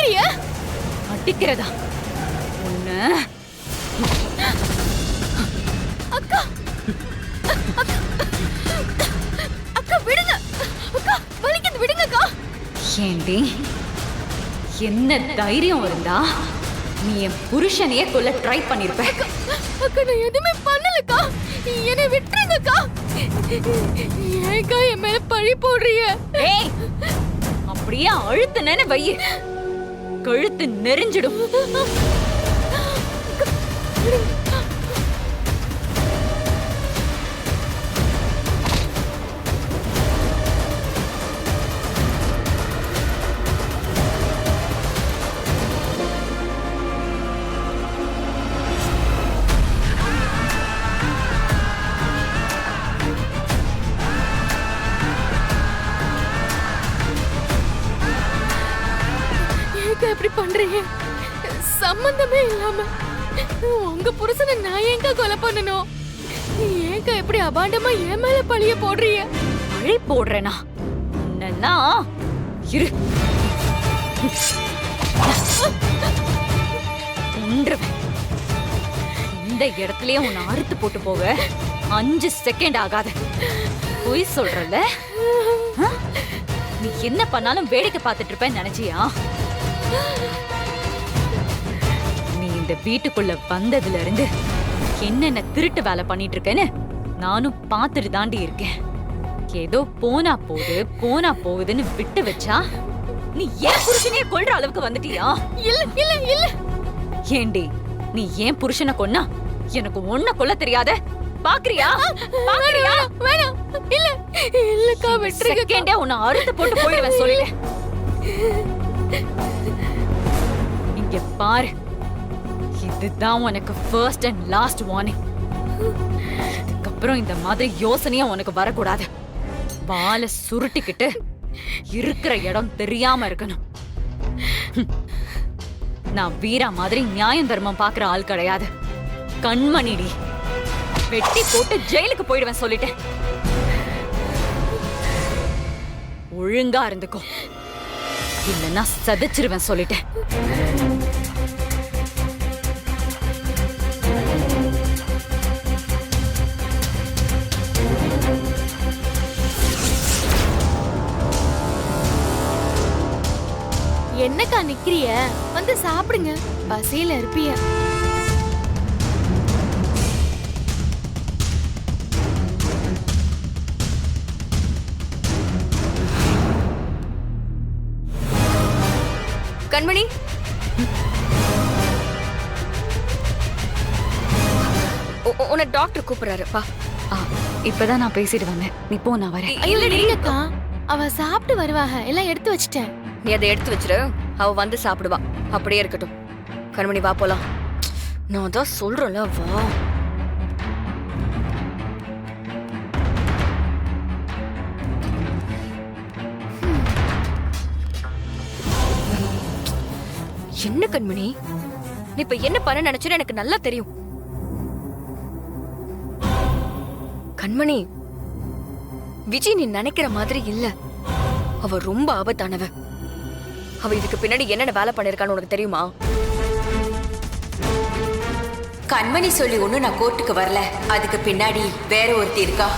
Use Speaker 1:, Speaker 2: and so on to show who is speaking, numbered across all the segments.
Speaker 1: அடிக்கிறிய?
Speaker 2: அடிக்கிறதா? உன்ன
Speaker 1: அக்கா அக்கா விடுங்க. அக்கா வலிக்குது, விடுங்க அக்கா.
Speaker 2: ஏண்டி, என்ன தைரியம் இருந்தா நீ என் புருஷனையே கொல்ல ட்ரை பண்ணிருப்ப.
Speaker 1: அக்கா நான் எதுவுமே பண்ணலக்கா, என்னை விட்டுருங்கக்கா. ஏக்கா என் மேல பழி போடுறீங்க?
Speaker 2: ஏய், அப்படியே அழுத்துனேன்னு வையு, கழுத்து நெரிஞ்சிடும்.
Speaker 1: எப்படி பண்றீங்க? சம்பந்தமே இல்லாம உங்க புருஷனை நான் ஏங்க கொலை பண்ணணும்? ஏங்க எப்படி அபாண்டமா என் மேல பழிய போடுறீங்க?
Speaker 2: பழி போடுறேனா? என்னன்னா இரு, கொன்றுவேன். இந்த இடத்துலயே உன்னை அறுத்து போட்டு போக 5 செகண்ட் ஆகாது. பொய் சொல்றல? நீ என்ன பண்ணாலும் வேடிக்கை பார்த்துட்டு இருப்பேன்னு நினைச்சியா? நீ இந்த வீட்டுக்குள்ள வந்ததுல இருந்து என்னென்ன திருட்டு வேலை பண்ணிட்டு இருக்கேன்னு நானும் பார்த்துட்டு தாண்டி இருக்கேன். ஏதோ போனா போகுதுன்னு விட்டு வச்சா நீ ஏன் புருஷனையே கொல்ற அளவுக்கு வந்துட்டியா?
Speaker 1: இல்ல இல்ல இல்ல.
Speaker 2: ஏண்டி, நீ ஏன் புருஷனை கொன்னா எனக்கு ஒன்ன கொல்ல தெரியாத? பாக்குறியா?
Speaker 1: வேணாம். இல்ல இல்லக்கா, விட்டுருங்க.
Speaker 2: செகண்டே உன்னை அறுத்து போட்டு போயிடுவேன் சொல்லிட்டேன். இங்க பாரு, இதுதான் உனக்கு ஃபர்ஸ்ட் அண்ட் லாஸ்ட் வார்னிங். இதுக்கப்புறம் இந்த மாதிரி யோசனையா உனக்கு வரக்கூடாது. வாளை சுருட்டிக்கிட்டு இருக்கிற இடம் தெரியாம இருக்கணும். நான் வீரா மாதிரி நியாயம் தர்மம் பாக்குற ஆள் கிடையாது. கண்மணிடி, வெட்டி போட்டு ஜெயிலுக்கு போயிடுவேன் சொல்லிட்டேன். ஒழுங்கா இருந்துக்கோ, இல்லைன்னா சதைச்சிருவேன் சொல்லிட்டேன்.
Speaker 1: என்னக்கா நிக்கிறிய? வந்து சாப்பிடுங்க, பசியில இருப்பிய.
Speaker 3: கண்மணி, உன்னை டாக்டர் கூப்பிடுறாரு. பா,
Speaker 2: இப்பதான் நான் பேசிட்டு வந்தேன். நீ போ, நான் வரேன்.
Speaker 1: ஐயோ இல்லக்கா, அவ சாப்பிட்டு வருவாங்க, எல்லாம் எடுத்து வச்சிட்டேன்.
Speaker 3: நீ அதை எடுத்து வச்சிரு, அவ வந்து சாப்பிடுவா. அப்படியே இருக்கட்டும். கண்மணி வா போலாம். நான் தான் சொல்றேன்ல, வா. என்ன கண்மணி, நீ இப்ப என்ன பண்ண நினைச்சுன்னு எனக்கு நல்லா தெரியும். கண்மணி, விஜய் நீ நினைக்கிற மாதிரி இல்ல. அவ ரொம்ப ஆபத்தானவ. அவ இதுக்கு பின்னாடி என்னென்ன வேலை பண்ணிருக்கான்னு உனக்கு தெரியுமா?
Speaker 4: கண்மணி சொல்லி ஒண்ணும் நான் கோர்ட்டுக்கு வரல. அதுக்கு பின்னாடி வேற ஒருத்தி இருக்கா.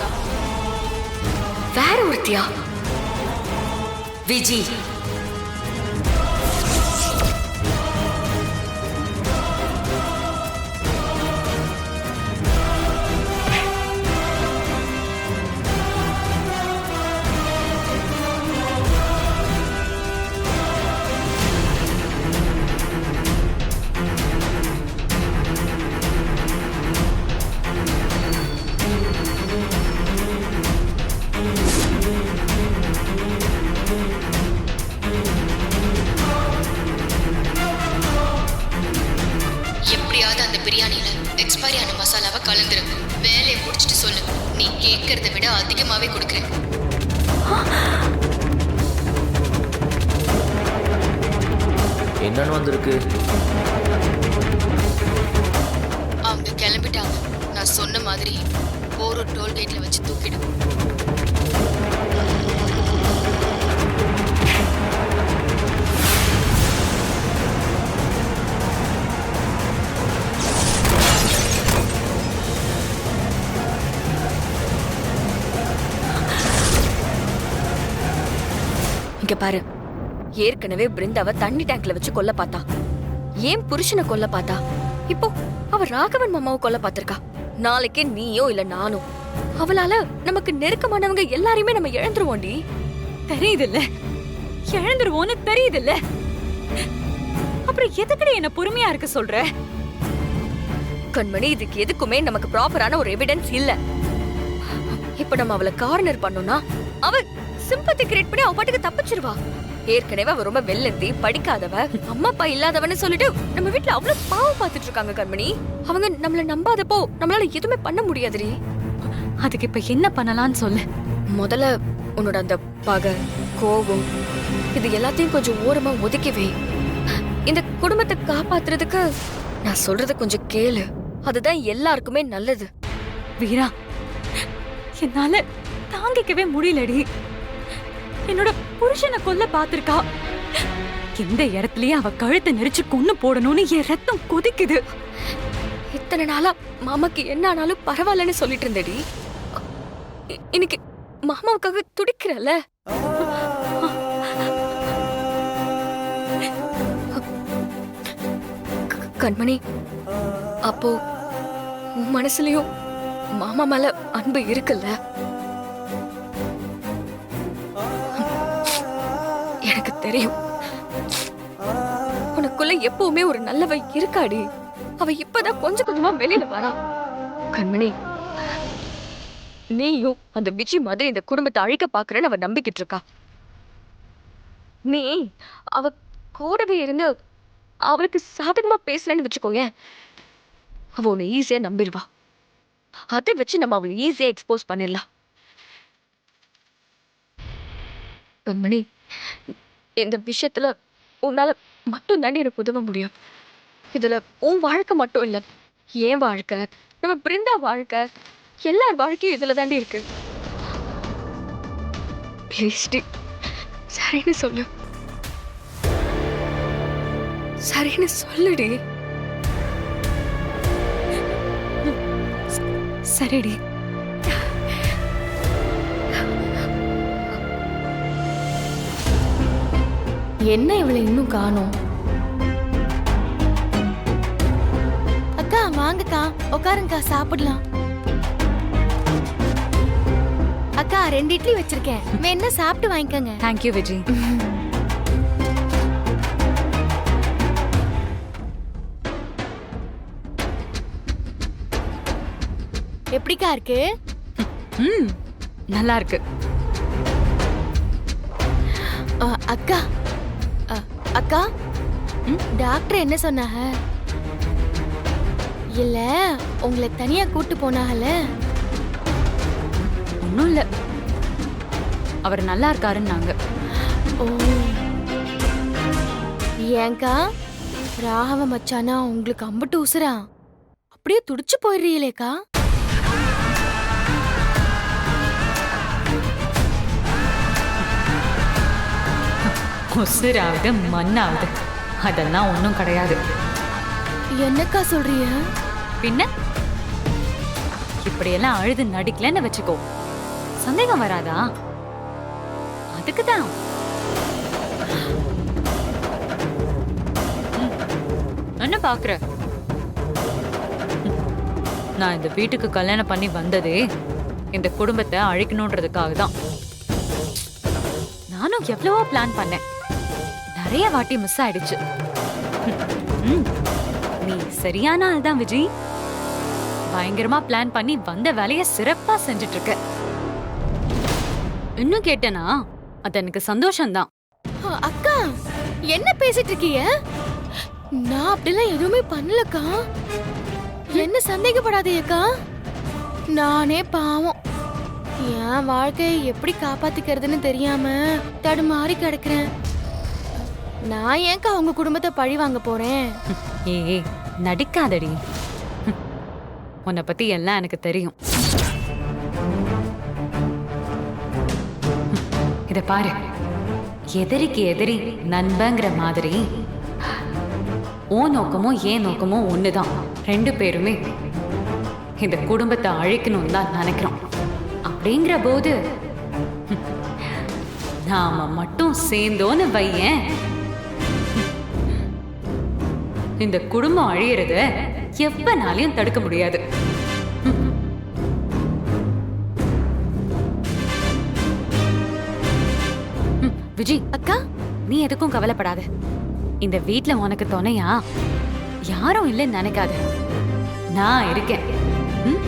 Speaker 3: வேற ஒருத்தியா?
Speaker 4: விஜி.
Speaker 5: பிரியாணியில எக்ஸ்பைரி ஆன மசாலாவை கலந்துரு. வேலையை முடிச்சிட்டு சொல்லு. நீ கேட்கறத விட அதிகமாவே கொடுக்குறேன்.
Speaker 6: என்னன்னு வந்திருக்கு?
Speaker 5: அவங்க கிளம்பிட்டாங்க. நான் சொன்ன மாதிரி போரூர் டோல்கேட்ல வச்சு தூக்கிடு.
Speaker 3: இங்க பாரு, ஏற்கனவே பிருந்தாவை தண்ணி டேங்க்ல வச்சு கொல்ல பார்த்தா, ஏன் புருஷனை கொல்ல பார்த்தா, இப்போ அவ ராகவன் மாமாவை கொல்ல பார்த்திருக்கா. நாளைக்கே நீயோ இல்ல நானோ அவளால நமக்கு நெருக்கமானவங்க எல்லாரையுமே நம்ம இழந்துருவோண்டி.
Speaker 2: தெரியுதுல்ல, இழந்துருவோன்னு தெரியுதுல்ல, அப்புறம் எதுக்கடி என்ன பொறுமையா இருக்க சொல்ற?
Speaker 3: கண்மணி, இதுக்கு எதுக்குமே நமக்கு ப்ராப்பரான ஒரு எவிடன்ஸ் இல்ல. இப்ப நம்ம அவளை கார்னர் பண்ணோம்னா அவ சிம்பத்தி கிரியேட் பண்ணி அவ பாட்டுக்கு தப்பிச்சிருவா. ஏற்கனவே அவ ரொம்ப வெள்ளந்தி, படிக்காதவ, அம்மா அப்பா இல்லாதவன்னு சொல்லிட்டு நம்ம வீட்டுல அவ்வளவு பாவம் பார்த்துட்டு இருக்காங்க கண்மணி. அவங்க நம்மள நம்பாதப்போ நம்மளால எதுவுமே பண்ண முடியாதுடி.
Speaker 2: அதுக்கு இப்ப என்ன பண்ணலாம்னு சொல்லு.
Speaker 3: முதல்ல உன்னோட அந்த பகை, கோபம் இது எல்லாத்தையும் கொஞ்சம் ஓரமா ஒதுக்கி வை. இந்த குடும்பத்தை காப்பாத்துறதுக்கு நான் சொல்றத கொஞ்சம் கேளு. அதுதான் எல்லாருக்குமே நல்லது.
Speaker 2: வீரா, என்னால தாங்கிக்கவே முடியலடி. என்னோட புருஷனை கொல்ல பாத்திருக்கா. எந்த இடத்துலயே அவ கழுத்தை நெரிச்சு கொன்னு போடணும்னு என் ரத்தம் கொதிக்குது.
Speaker 3: இத்தனை நாளா மாமாக்கு என்ன ஆனாலும் பரவாயில்லன்னு சொல்லிட்டு இருந்தடி. இன்னைக்கு மாமாவுக்காக துடிக்கிறல்ல. கண்மணி, அப்போ உன் மனசுலயும் மாமா மேல அன்பு இருக்குல்ல? எனக்கு தெரியும். உனக்குள்ள எப்பவுமே ஒரு நல்லவ இருக்காடி. அவ இப்பதான் கொஞ்சம் கொஞ்சமா வெளியில வரா. கண்மணி, நீயும் அந்த விஜி மாதிரி இந்த குடும்பத்தை அழிக்க பாக்குறேன்னு அவ நம்பிக்கிட்டு இருக்கா. நீ அவ கூடவே இருந்து அவளுக்கு சாதகமா பேசலன்னு வச்சுக்கோங்க, அவ உன்னை ஈஸியா நம்பிடுவா. அதை வச்சு நம்ம அவளை ஈஸியா எக்ஸ்போஸ் பண்ணிடலாம். கண்மணி, இந்த விஷயத்துல உன்னால மட்டும் தாண்டி எனக்கு உதவ முடியும். இதுல உன் வாழ்க்கை மட்டும் இல்ல, என் வாழ்க்கை, நம்ம பிருந்தா வாழ்க்கை, எல்லார் வாழ்க்கையும் இதுல தாண்டி இருக்கு. ப்ளீஸ் டி, சரின்னு சொல்லு. சரின்னு சொல்லுடி.
Speaker 2: சரிடி.
Speaker 1: என்ன இவளை இன்னும் காணோம்? அக்கா வாங்கக்கா, உட்காருங்கக்கா, சாப்பிடலாம். அக்கா 2 இட்லி வச்சிருக்கேன், வேணா சாப்பிட்டு வாங்கிக்கோங்க.
Speaker 2: தேங்க்யூ விஜி.
Speaker 1: எப்படிக்கா இருக்கு?
Speaker 2: நல்லா இருக்கு.
Speaker 1: அக்கா அக்கா, டாக்டர் என்ன சொன்னாங்க? இல்ல உங்களை தனியா கூட்டு போனாங்கல்ல?
Speaker 2: ஒண்ணும் இல்ல, அவர் நல்லா இருக்காருன்னாங்க.
Speaker 1: ஓ, ஏங்கா ராகவ மச்சானா உங்களுக்கு அம்புட்டு உசுரா? அப்படியே துடிச்சு போயிடுறீங்களேக்கா.
Speaker 2: உசுராவது மண்ணாவது அதெல்லாம் ஒண்ணும் கிடையாது.
Speaker 1: என்னக்கா சொல்றீங்க?
Speaker 2: பின்ன இப்படியெல்லாம் அழுது நடிக்கலன்னு வச்சுக்கோ, சந்தேகம் வராதா? அதுக்குதான். என்ன பாக்குற? நான் இந்த வீட்டுக்கு கல்யாணம் பண்ணி வந்ததே இந்த குடும்பத்தை அழிக்கணும்ன்றதுக்காக தான். நானும் எவ்வளவோ பிளான் பண்ணேன், நிறைய வாட்டி மிஸ் ஆயிடுச்சு. நீ சரியான ஆள் தான் விஜி. பயங்கரமா பிளான் பண்ணி வந்த வேலைய சிறப்பா செஞ்சுட்டு இருக்க. இன்னும் கேட்டனா அது எனக்கு சந்தோஷம்தான்.
Speaker 1: அக்கா என்ன பேசிட்டு இருக்கீங்க? நான் அப்படிலாம் எதுவுமே பண்ணலக்கா. என்ன சந்தேகப்படாதீங்கக்கா. நானே பாவம், என் வாழ்க்கையை எப்படி காப்பாத்திக்கிறதுன்னு தெரியாம தடுமாறி கிடக்குறேன். நான் ஏன்க்கா உங்க குடும்பத்தை பழி வாங்க போறேன்?
Speaker 2: ஏய் நடிக்காதடி, உன்னை பத்தி எல்லாம் எனக்கு தெரியும். இத பாரு, எதிரிக்கு எதிரி நண்பங்கிற மாதிரி ஓ நோக்கமும் ஏன் நோக்கமும் ஒண்ணுதான். 2 பேருமே இந்த குடும்பத்தை அழிக்கணும்னு தான் நினைக்கிறோம். அப்படிங்கிற போது நாம மட்டும் சேர்ந்தோன்னு வையேன், இந்த குடும்பம் அழியறத எப்பனாலையும் தடுக்க முடியாது. விஜி
Speaker 1: அக்கா,
Speaker 2: நீ எதுக்கும் கவலைப்படாத. இந்த வீட்ல உனக்கு துணையா யாரும் இல்லைன்னு நினைக்காத, நான் இருக்கேன். ம்?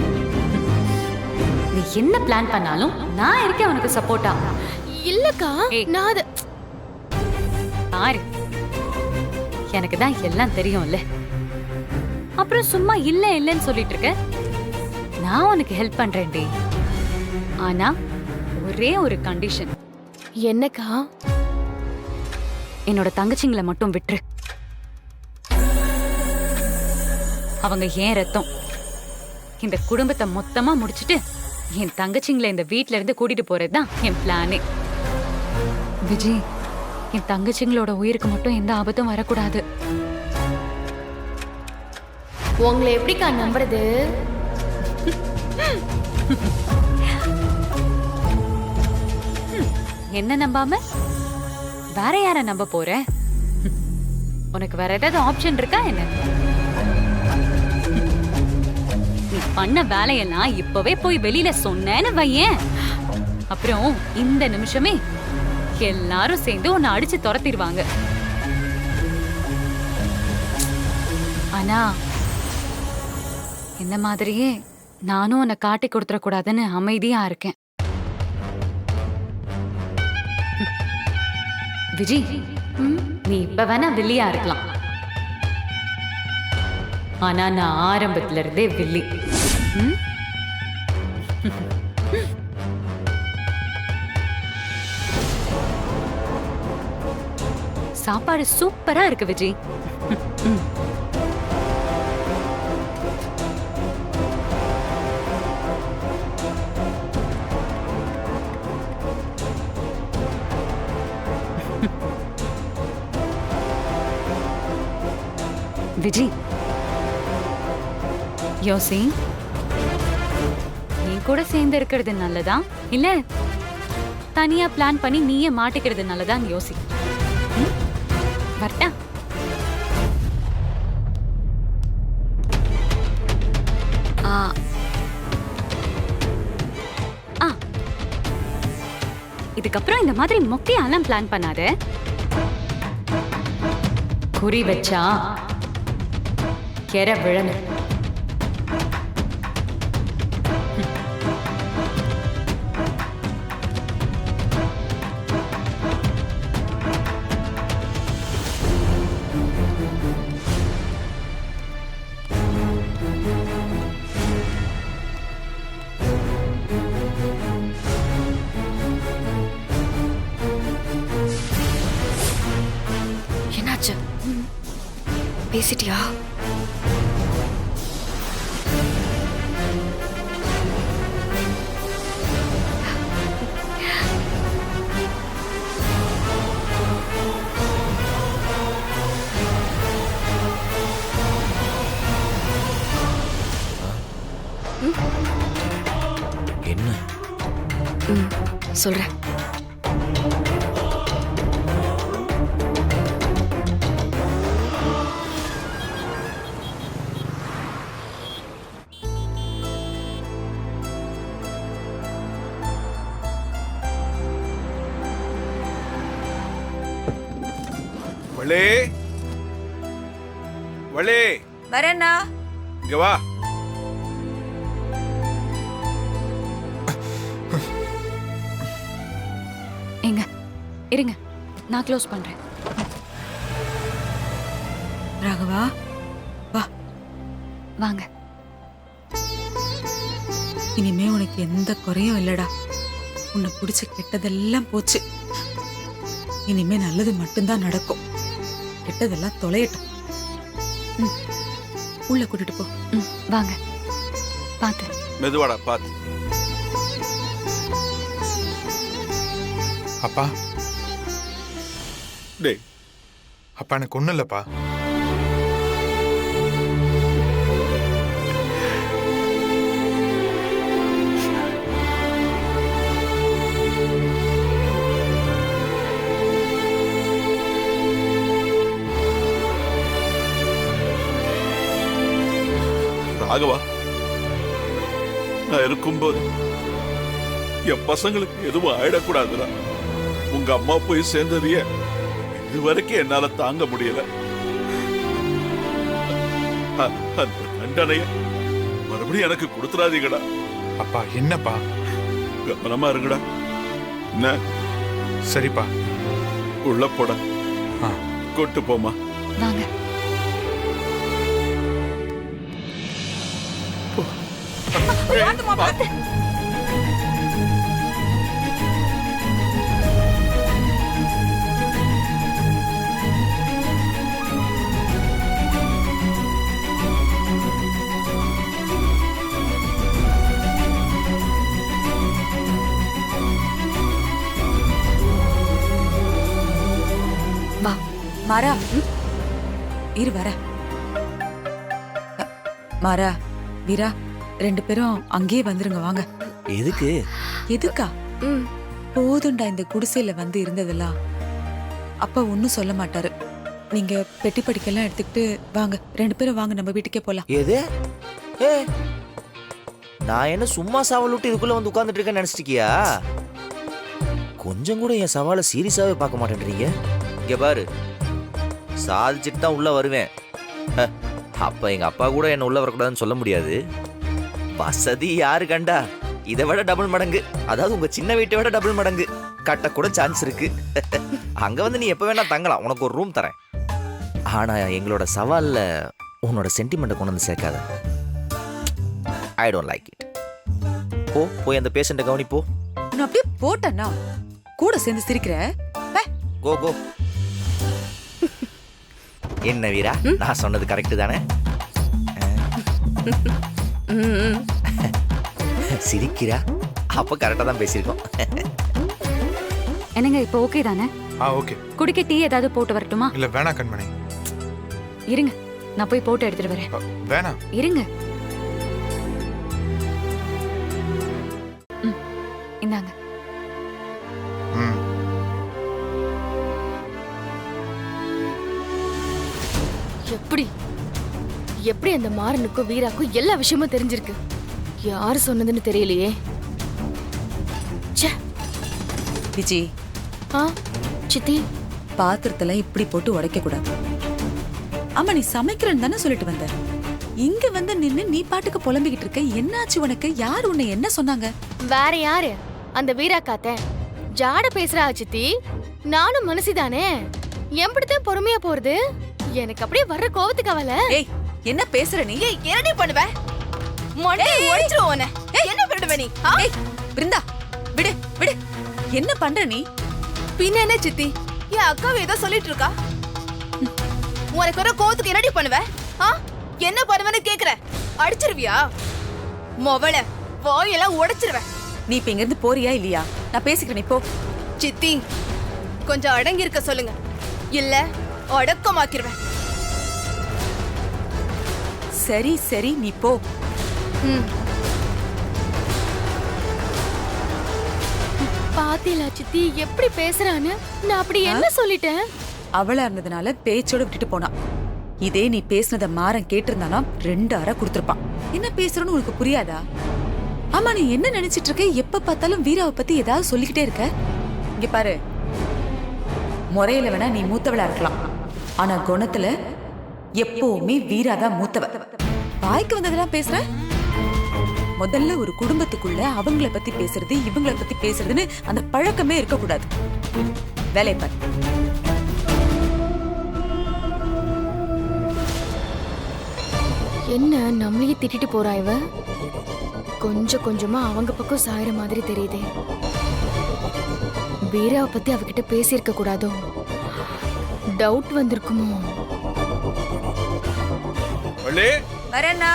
Speaker 2: நீ என்ன பிளான் பண்ணாலும் நான் இருக்கேன் உனக்கு சப்போர்ட்டா.
Speaker 1: இல்லக்கா,
Speaker 2: ஏய்.
Speaker 1: நான் அத
Speaker 2: பாரு, எனக்கு தான் எல்லாம் தெரியும்ல, அப்புறம் சும்மா இல்ல இல்லன்னு சொல்லிட்டு இருக்க. நான் உனக்கு ஹெல்ப் பண்றேன்டி, ஆனா ஒரே ஒரு கண்டிஷன்.
Speaker 1: என்னக்கா?
Speaker 2: என்னோட தங்கச்சிங்களை மட்டும் விட்டுரு. அவங்க ஏன் ரத்தம். இந்த குடும்பத்தை மொத்தமா முடிச்சிட்டு என் தங்கச்சிங்களை இந்த வீட்ல இருந்து கூட்டிட்டு போறதுதான் என் பிளானே. விஜி, என் தங்கச்சிங்களோட உயிருக்கு மட்டும் எந்த ஆபத்தும் வரக்கூடாது.
Speaker 1: உங்களை எப்படிக்கா நம்புறது?
Speaker 2: என்ன நம்பாம வேற யார நம்ப போற? உனக்கு வேற ஏதாவது ஆப்ஷன் இருக்கா என்ன? நீ பண்ண வேலையெல்லாம் இப்பவே போய் வெளியில சொன்னேன்னு வையேன், அப்புறம் இந்த நிமிஷமே எல்லாரும் சேர்ந்து உன்னை அடிச்சு துரத்திடுவாங்க. ஆனா இந்த மாதிரியே நானும் உன்னை காட்டி கொடுத்துட கூடாதுன்னு அமைதியா இருக்கேன். விஜி, நீ இப்ப வேணா வில்லியா இருக்கலாம், ஆனா நான் ஆரம்பத்துல இருந்தே வில்லி. ம்? சாப்பாடு சூப்பரா இருக்கு விஜி. விஜி, யோசி, நீ கூட சேர்ந்து இருக்கிறது நல்லதா இல்ல தனியா பிளான் பண்ணி நீயே மாட்டிக்கிறது நல்லதான்னு யோசி. ம்? வரட்டா? ஆ ஆ, இதுக்கப்புறம் இந்த மாதிரி மொக்கையாலாம் பிளான் பண்ணாத. குறி வச்சா கெர விழணும்.
Speaker 3: என்னாச்சு? பேசிட்டியா?
Speaker 6: என்ன?
Speaker 3: சொல்றேன்.
Speaker 7: வள்ளி, வள்ளி,
Speaker 4: வரேண்ணா.
Speaker 7: இங்க வா.
Speaker 2: எங்க இருங்க, நான் க்ளோஸ் பண்றேன்.
Speaker 4: ராகவா, வா.
Speaker 2: வாங்க.
Speaker 8: இனிமே உனக்கு எந்த குறையும் இல்லடா. உன்னை பிடிச்ச கெட்டதெல்லாம் போச்சு. இனிமே நல்லது மட்டும்தான் நடக்கும். கெட்டதெல்லாம் தொலையட்டும். உள்ள கூட்டிட்டு போ.
Speaker 2: வாங்க, பாத்து.
Speaker 7: மெதுவாடா, பாத்து.
Speaker 9: அப்பா,
Speaker 7: டேய்,
Speaker 9: அப்பா எனக்கு ஒண்ணும் இல்லப்பா.
Speaker 7: ராகவா, நான் இருக்கும்போது என் பசங்களுக்கு எதுவும் ஆயிடக்கூடாதுடா. உங்க அம்மா போய் சேர்ந்ததையே இதுவரைக்கும் என்னால தாங்க முடியல. அந்த தண்டனைய மறுபடியும் எனக்கு கொடுத்துறாதீங்கடா.
Speaker 9: அப்பா என்னப்பா?
Speaker 7: கவனமா இருக்குடா. என்ன?
Speaker 9: சரிப்பா.
Speaker 7: உள்ள போட.
Speaker 9: ஆ.
Speaker 7: கொட்டு போமா.
Speaker 2: வாங்க.
Speaker 8: வா மாறா, இரு வர. மாறா, வீரா, 2 பேரும் அங்கேயே வந்துருங்க. வாங்க.
Speaker 6: எதுக்கு?
Speaker 8: எதுக்கா? போதுண்டா இந்த குடிசையில வந்து இருந்ததெல்லாம். அப்பா ஒன்னும் சொல்ல மாட்டாரு. நீங்க பெட்டி படிக்கெல்லாம் எடுத்துக்கிட்டு வாங்க. 2 பேரும் வாங்க, நம்ம வீட்டுக்கே போலாம்.
Speaker 6: எது? ஏ, நான் என்ன சும்மா சவால் விட்டு இதுக்குள்ள வந்து உட்கார்ந்துட்டு இருக்கேன்னு நினைச்சிட்டியா? கொஞ்சம் கூட என் சவாலை சீரியஸாவே பார்க்க மாட்டேன்றீங்க. இங்க பாரு, சாதிச்சுட்டு தான் உள்ள வருவேன். அப்ப எங்க அப்பா கூட என்ன உள்ள வரக்கூடாதுன்னு சொல்ல முடியாது. வசதி யாரு கண்டா? இதை விட டபுள் மடங்கு, அதாவது உங்க சின்ன வீட்டை விட டபுள் மடங்கு கட்ட கூட சான்ஸ் இருக்கு. அங்க வந்து நீ எப்ப வேணா தங்கலாம், உனக்கு ஒரு ரூம் தரேன். ஆனா எங்களோட சவால்ல உன்னோட சென்டிமெண்ட்டை கொண்டு வந்து சேர்க்காத. I don't like it. போய் அந்த பேஷண்ட்டை கவனிப்போ.
Speaker 8: நான் அப்படியே போட்டேன்னா கூட சேர்ந்து சிரிக்கிற.
Speaker 6: கோ கோ. என்ன வீரா, நான் சொன்னது கரெக்ட் தானே? சிரிக்கிறா, அப்ப கரெக்டா தான் பேசியிருக்கோம்.
Speaker 2: என்னங்க இப்போ ஓகே தானே?
Speaker 9: ஓகே.
Speaker 2: குடிக்க டீ ஏதாவது போட்டு வரட்டுமா?
Speaker 9: இல்ல வேணா கண்மணி.
Speaker 2: இருங்க, நான் போய் போட்டு எடுத்துட்டு வரேன்.
Speaker 9: வேணா.
Speaker 2: இருங்க. இந்தாங்க.
Speaker 1: எப்படி எப்படி அந்த மாறனுக்கும் வீராக்கும் எல்லா விஷயமும் தெரிஞ்சிருக்கு? யாரு சொன்னதுன்னு தெரியலையே.
Speaker 8: விஜி,
Speaker 1: சித்தி,
Speaker 8: பாத்திரத்தெல்லாம் இப்படி போட்டு உடைக்க கூடாது. ஆமா, நீ சமைக்கிறேன்னு தானே சொல்லிட்டு வந்த. இங்க வந்து நின்னு நீ பாட்டுக்கு புலம்பிக்கிட்டு இருக்க. என்னாச்சு உனக்கு? யார் உன்னை என்ன சொன்னாங்க?
Speaker 1: வேற யாரு? அந்த வீரா காத்த ஜாட பேசுறா சித்தி. நானும் மனசுதானே, எப்படித்தான் பொறுமையா போறது? எனக்கு அப்படியே வர்ற கோவத்துக்கு அவள.
Speaker 8: ஏய், என்ன பேசுற நீ?
Speaker 3: ஏய், என்னடி பண்ணுவ? மண்டை உடைச்சிரும் உன்னை. என்ன பண்ணுவ நீ?
Speaker 8: ஏய் பிருந்தா, விடு விடு. என்ன பண்ற நீ?
Speaker 3: பின்ன என்ன சித்தி, என் அக்காவை ஏதோ சொல்லிட்டு இருக்கா. உனக்கு வர கோவத்துக்கு என்னடி பண்ணுவ? என்ன பண்ணுவேன்னு கேக்குற? அடிச்சிருவியா? மொவள வாயெல்லாம் உடைச்சிருவேன்.
Speaker 8: நீ இப்ப இங்க இருந்து போறியா இல்லையா? நான் பேசிக்கிறேன், நீ போ.
Speaker 3: சித்தி, கொஞ்சம் அடங்கி இருக்க சொல்லுங்க, இல்ல அடக்கமாக்கிருவேன்.
Speaker 8: சரி சரி, நீ போ.
Speaker 1: பாத்தீங்களா சித்தி எப்படி பேசுறான்னு? நான் அப்படி என்ன சொல்லிட்டேன்?
Speaker 8: அவளா இருந்ததுனால பேச்சோட விட்டுட்டு போனா. இதே நீ பேசுனத மாறன் கேட்டிருந்தானா 2 அறை கொடுத்திருப்பான். என்ன பேசுறன்னு உனக்கு புரியாதா? ஆமா, நீ என்ன நினைச்சிட்டு இருக்க? எப்ப பார்த்தாலும் வீராவை பத்தி ஏதாவது சொல்லிக்கிட்டே இருக்க. இங்க பாரு, முறையில வேணா நீ மூத்தவளா இருக்கலாம், ஆனா குணத்துல எப்பவுமே வீராதான் மூத்தவ. வாய்க்கு வந்ததெல்லாம் பேசுற. முதல்ல ஒரு குடும்பத்துக்குள்ள அவங்கள பத்தி பேசுறது, இவங்கள பத்தி பேசுறதுன்னு அந்த பழக்கமே இருக்க கூடாது. வேலையை பாரு.
Speaker 1: என்ன நம்மளையே திட்டிட்டு போறா இவ? கொஞ்சம் கொஞ்சமா அவங்க பக்கம் சாயிற மாதிரி தெரியுதே. வீராவை பத்தி அவகிட்ட பேசியிருக்க கூடாதோ? டவுட் வந்திருக்குமோ?
Speaker 7: வள்ளி,
Speaker 8: வரேன்னா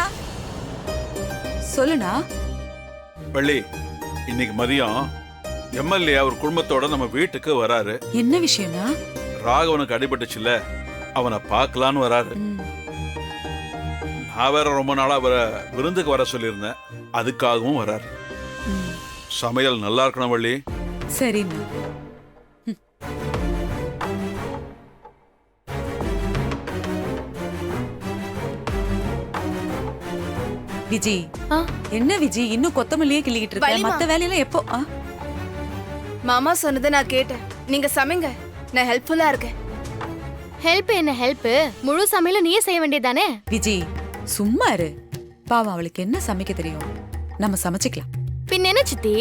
Speaker 8: சொல்லுண்ணா.
Speaker 7: வள்ளி, இன்னைக்கு மதியம் எம்எல்ஏ அவர் குடும்பத்தோட நம்ம வீட்டுக்கு வராரு.
Speaker 8: என்ன விஷயம்னா?
Speaker 7: ராகவனுக்கு அடிபட்டுச்சுல்ல, அவனை பார்க்கலான்னு வராரு. நான் வேற ரொம்ப நாளா அவரை விருந்துக்கு வர சொல்லியிருந்தேன், அதுக்காகவும் வராரு. சமையல் நல்லா இருக்கணும் வள்ளி.
Speaker 8: சரிண்ணா. விஜி
Speaker 1: ஆ?
Speaker 8: என்ன விஜி இன்னும் கொத்தமல்லியே கிள்ளிக்கிட்டு இருக்க
Speaker 10: வலிமா.
Speaker 8: மத்த வேலையெல்லாம் எப்போ ஆ?
Speaker 10: மாமா சொன்னதை நான் கேட்டேன். நீங்க சமைங்க, நான் ஹெல்ப்ஃபுல்லா இருக்கேன்.
Speaker 1: ஹெல்ப் என்ன ஹெல்ப்? முழு சமையலும் நீயே செய்ய வேண்டியதானே?
Speaker 8: விஜி சும்மா இரு. பாவம் அவளுக்கு என்ன சமைக்க தெரியும், நம்ம சமைச்சுக்கலாம்.
Speaker 1: பின்ன என்ன சித்தி,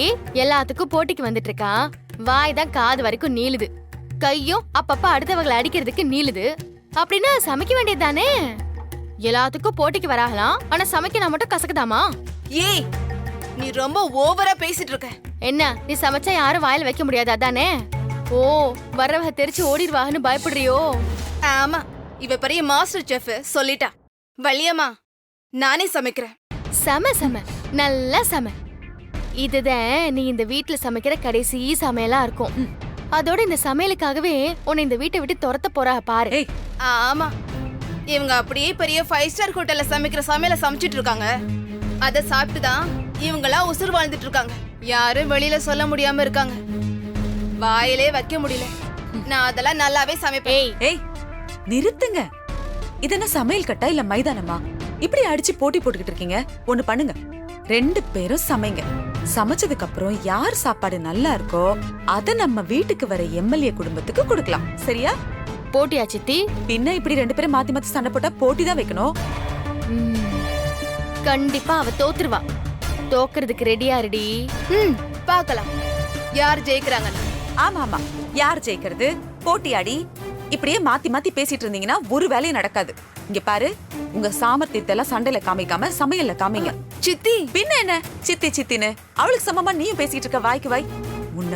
Speaker 1: எல்லாத்துக்கும் போட்டிக்கு வந்துட்டு இருக்கா. வாய் தான் காது வரைக்கும் நீளுது, கையும் அப்பப்ப அடுத்தவங்களை அடிக்கிறதுக்கு நீளுது. அப்படின்னா சமைக்க வேண்டியதுதானே? எல்லாத்துக்கும் போட்டிக்கு வராகலாம், ஆனா சமைக்க நான் மட்டும் கசக்குதாமா?
Speaker 10: ஏய், நீ ரொம்ப ஓவரா பேசிட்டு இருக்க.
Speaker 1: என்ன நீ சமைச்சா யாரும் வாயில வைக்க முடியாது அதானே? ஓ, வர்றவங்க தெரிச்சு ஓடிடுவாங்கன்னு பயப்படுறியோ?
Speaker 10: ஆமா, இவ பெரிய மாஸ்டர் செஃப் சொல்லிட்டா. வள்ளியம்மா, நானே சமைக்கிறேன்.
Speaker 1: சம சம நல்லா சம. இதுதான் நீ இந்த வீட்ல சமைக்கிற கடைசி சமையலா இருக்கும். அதோட இந்த சமையலுக்காகவே உன்னை இந்த வீட்டை விட்டு துரத்த போறா பாரு.
Speaker 8: ஏய்
Speaker 10: ஆமா, இவங்க அப்படியே பெரிய 5 ஸ்டார் ஹோட்டல்ல சமைக்கிற சமையல சமைச்சிட்டு இருக்காங்க. அத சாப்பிட்டு தான் இவங்களாம் உசுர் வாழ்ந்துட்டு இருக்காங்க. யாரும் வெளியில சொல்ல முடியாம இருக்காங்க. வாயிலே வைக்க முடியல. நான் அதெல்லாம் நல்லாவே சமைப்பேன்.
Speaker 1: ஏய்
Speaker 8: ஏய் நிறுத்துங்க. இது என்ன சமையல் கட்டா இல்ல மைதானமா? இப்படி அடிச்சு போட்டி போட்டுக்கிட்டு இருக்கீங்க. ஒண்ணு பண்ணுங்க, 2 பேரும் சமைங்க. சமைச்சதுக்கு அப்புறம் யார் சாப்பாடு நல்லா இருக்கோ அத நம்ம வீட்டுக்கு வர எம்எல்ஏ குடும்பத்துக்கு கொடுக்கலாம். சரியா?
Speaker 1: போட்டியா சித்தி?
Speaker 8: பின்ன இப்படி 2 பேரும் மாத்தி மாத்தி சண்டை போட்டா போட்டி தான் வைக்கணும்.
Speaker 1: கண்டிப்பா அவ தோத்துருவா. தோக்குறதுக்கு ரெடியா ரெடி.
Speaker 10: பார்க்கலாம் யார் ஜெயிக்கிறாங்கன்னு.
Speaker 8: ஆமா ஆமா, யார் ஜெயிக்கிறது, போட்டியாடி. இப்படியே மாத்தி மாத்தி பேசிட்டு இருந்தீங்கன்னா ஒரு வேலையும் நடக்காது. இங்க பாரு, உங்க சாமர்த்தியத்தை எல்லாம் சண்டையில காமிக்காம சமையல்ல காமிங்க.
Speaker 10: சித்தி,
Speaker 8: பின்ன என்ன சித்தி சித்தின்னு அவளுக்கு சமமா நீயும் பேசிட்டு இருக்க. வாய்க்கு வாய் உன்ன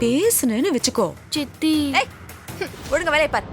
Speaker 8: பேசுனேன்னு வச்சுக்கோ.
Speaker 1: சித்தி
Speaker 8: ஏய், ஒழுங்க வேலையை பாரு.